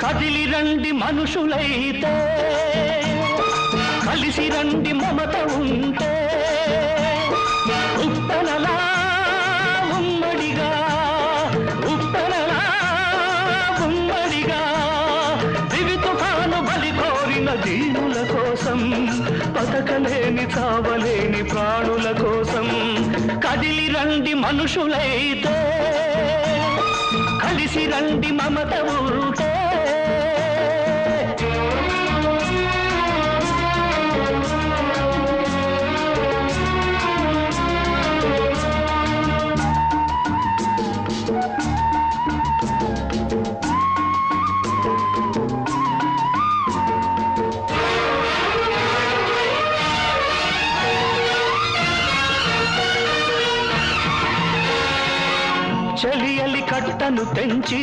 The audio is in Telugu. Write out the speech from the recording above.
కదిలి రండి మనుషులైతే, కలిసి రండి మమత ఉంటే, ఉప్పెనలా ఉమ్మడిగా, ఉప్పెనలా ఉమ్మడిగా, దివి తుఫాను బలి కోరిన దీనుల కోసం, బతకలేని చావలేని ప్రాణుల కోసం. కదిలి రండి మనుషులైతే, కలిసి రండి మమత ఉంటే. చెలియలి కట్టను తెంచి